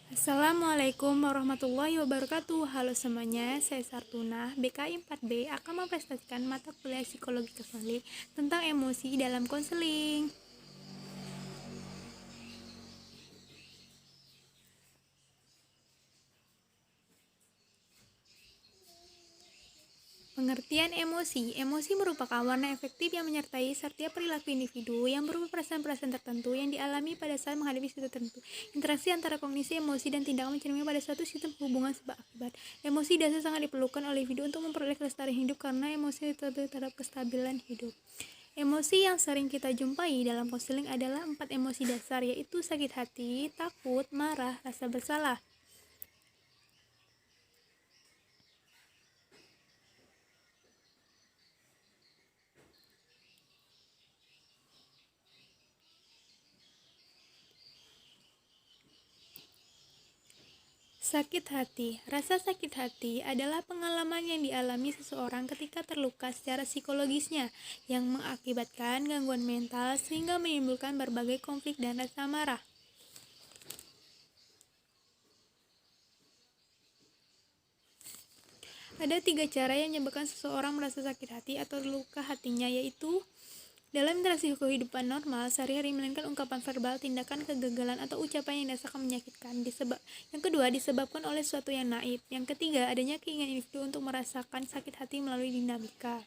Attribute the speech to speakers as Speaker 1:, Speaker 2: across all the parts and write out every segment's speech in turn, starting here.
Speaker 1: Assalamualaikum warahmatullahi wabarakatuh. Halo semuanya, saya Sartuna, BKI 4B akan mempresentasikan mata kuliah psikologi konseling tentang emosi dalam konseling. Pengertian emosi. Emosi merupakan warna efektif yang menyertai setiap perilaku individu yang berupa perasaan-perasaan tertentu yang dialami pada saat menghadapi situasi tertentu. Interaksi antara kognisi, emosi, dan tindakan mencerminkan pada suatu sistem hubungan sebab akibat. Emosi dasar sangat diperlukan oleh individu untuk memperoleh kelestarian hidup karena emosi terhadap kestabilan hidup. Emosi yang sering kita jumpai dalam konseling adalah 4 emosi dasar, yaitu sakit hati, takut, marah, rasa bersalah. Sakit hati. Rasa sakit hati adalah pengalaman yang dialami seseorang ketika terluka secara psikologisnya yang mengakibatkan gangguan mental sehingga menimbulkan berbagai konflik dan rasa marah. Ada 3 cara yang menyebabkan seseorang merasa sakit hati atau terluka hatinya, yaitu dalam interaksi kehidupan normal sehari-hari, melainkan ungkapan verbal, tindakan, kegagalan, atau ucapan yang dirasakan menyakitkan. Yang kedua, disebabkan oleh sesuatu yang naif. Yang ketiga, adanya keinginan individu untuk merasakan sakit hati melalui dinamika.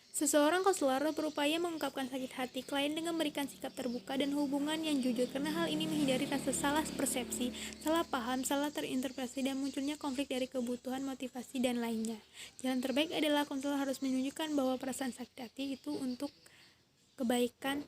Speaker 1: Seseorang konselor berupaya mengungkapkan sakit hati klien dengan memberikan sikap terbuka dan hubungan yang jujur, karena hal ini menghindari rasa salah persepsi, salah paham, salah terinterpretasi, dan munculnya konflik dari kebutuhan, motivasi, dan lainnya. Jalan terbaik adalah konselor harus menunjukkan bahwa perasaan sakit hati itu untuk kebaikan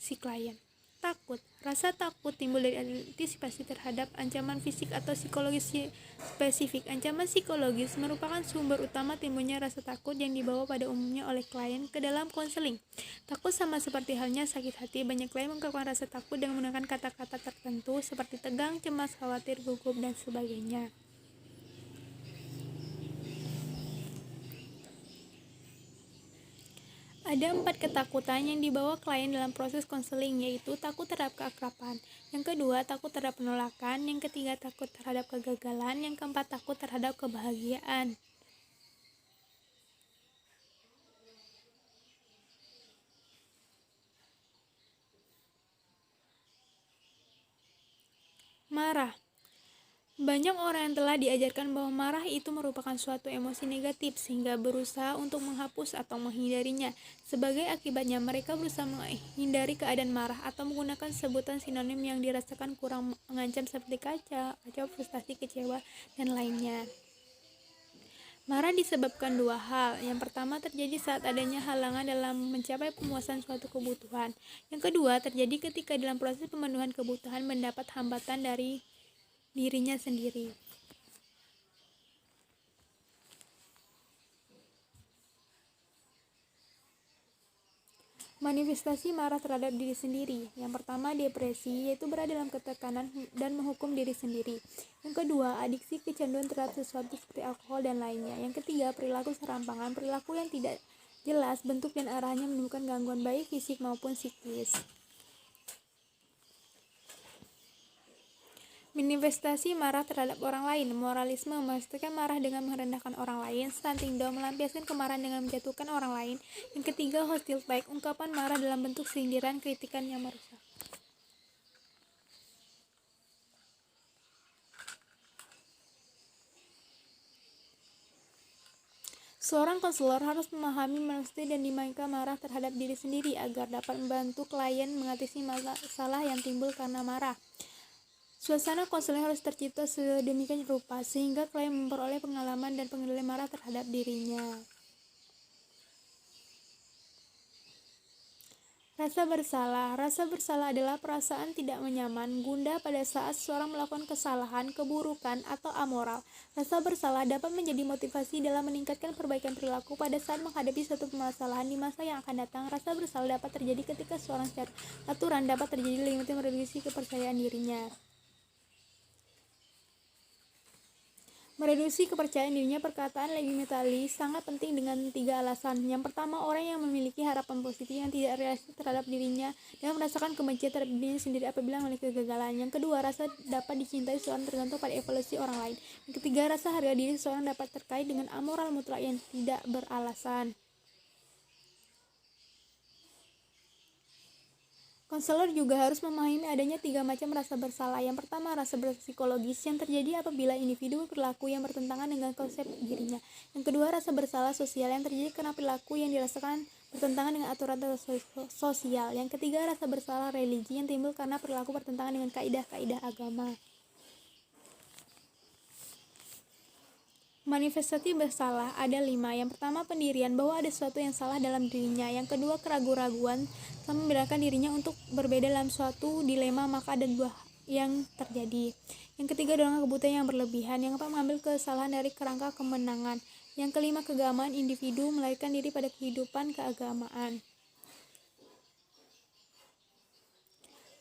Speaker 1: si klien. Takut. Rasa takut timbul dari antisipasi terhadap ancaman fisik atau psikologis spesifik. Ancaman psikologis merupakan sumber utama timbulnya rasa takut yang dibawa pada umumnya oleh klien ke dalam konseling. Takut sama seperti halnya sakit hati. Banyak klien mengungkapkan rasa takut dengan menggunakan kata-kata tertentu seperti tegang, cemas, khawatir, gugup, dan sebagainya. Ada 4 ketakutan yang dibawa klien dalam proses konseling, yaitu takut terhadap keakraban, yang kedua takut terhadap penolakan, yang ketiga takut terhadap kegagalan, yang keempat takut terhadap kebahagiaan. Marah. Banyak orang yang telah diajarkan bahwa marah itu merupakan suatu emosi negatif sehingga berusaha untuk menghapus atau menghindarinya. Sebagai akibatnya, mereka berusaha menghindari keadaan marah atau menggunakan sebutan sinonim yang dirasakan kurang mengancam seperti kacau, frustasi, kecewa, dan lainnya. Marah disebabkan 2 hal. Yang pertama terjadi saat adanya halangan dalam mencapai pemuasan suatu kebutuhan. Yang kedua terjadi ketika dalam proses pemenuhan kebutuhan mendapat hambatan dari dirinya sendiri. Manifestasi marah terhadap diri sendiri. Yang pertama, depresi, yaitu berada dalam ketekanan dan menghukum diri sendiri. Yang kedua, adiksi, kecanduan terhadap sesuatu seperti alkohol dan lainnya. Yang ketiga, perilaku serampangan, perilaku yang tidak jelas bentuk dan arahnya menimbulkan gangguan baik fisik maupun psikis. Manifestasi marah terhadap orang lain. Moralisme memastikan marah dengan merendahkan orang lain. Stunting down melampiaskan kemarahan dengan menjatuhkan orang lain. Yang ketiga, hostile take, ungkapan marah dalam bentuk sindiran, kritikan yang merusak. Seorang konselor harus memahami, mengerti, dan dimainkan marah terhadap diri sendiri agar dapat membantu klien mengatasi masalah yang timbul karena marah. Suasana konseling harus tercipta sedemikian rupa sehingga klien memperoleh pengalaman dan pengendalian marah terhadap dirinya. Rasa bersalah. Rasa bersalah adalah perasaan tidak nyaman, gundah pada saat seseorang melakukan kesalahan, keburukan, atau amoral. Rasa bersalah dapat menjadi motivasi dalam meningkatkan perbaikan perilaku pada saat menghadapi suatu permasalahan di masa yang akan datang. Rasa bersalah dapat terjadi ketika seseorang secara aturan dapat terjadi limit mereduksi kepercayaan dirinya. Mereduksi kepercayaan dirinya, perkataan Levi Metali sangat penting dengan 3 alasan. Yang pertama, orang yang memiliki harapan positif yang tidak realistis terhadap dirinya dan merasakan kebencian terhadap dirinya sendiri apabila memiliki kegagalan. Yang kedua, rasa dapat dicintai seseorang tergantung pada evaluasi orang lain. Yang ketiga, rasa harga diri seseorang dapat terkait dengan amoral mutlak yang tidak beralasan. Konselor juga harus memahami adanya 3 macam rasa bersalah. Yang pertama, rasa psikologis yang terjadi apabila individu berperilaku yang bertentangan dengan konsep dirinya. Yang kedua, rasa bersalah sosial yang terjadi karena perilaku yang dirasakan bertentangan dengan aturan sosial. Yang ketiga, rasa bersalah religi yang timbul karena perilaku bertentangan dengan kaidah-kaidah agama. Manifestasi bersalah ada 5. Yang pertama, pendirian bahwa ada sesuatu yang salah dalam dirinya. Yang kedua, keraguan-raguan sama membedakan dirinya untuk berbeda dalam suatu dilema, maka ada 2 yang terjadi. Yang ketiga, dorongan kebutuhan yang berlebihan. Yang keempat, mengambil kesalahan dari kerangka kemenangan. Yang kelima, keagamaan individu melarikan diri pada kehidupan keagamaan.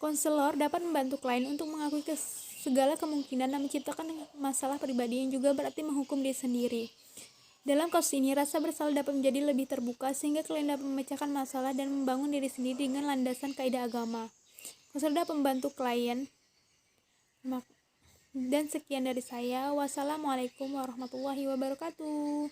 Speaker 1: Konselor dapat membantu klien untuk mengakui segala kemungkinan dan menciptakan masalah pribadi yang juga berarti menghukum diri sendiri. Dalam kasus ini, rasa bersalah dapat menjadi lebih terbuka sehingga klien dapat memecahkan masalah dan membangun diri sendiri dengan landasan kaidah agama. Konselor dapat membantu klien. Dan sekian dari saya. Wassalamualaikum warahmatullahi wabarakatuh.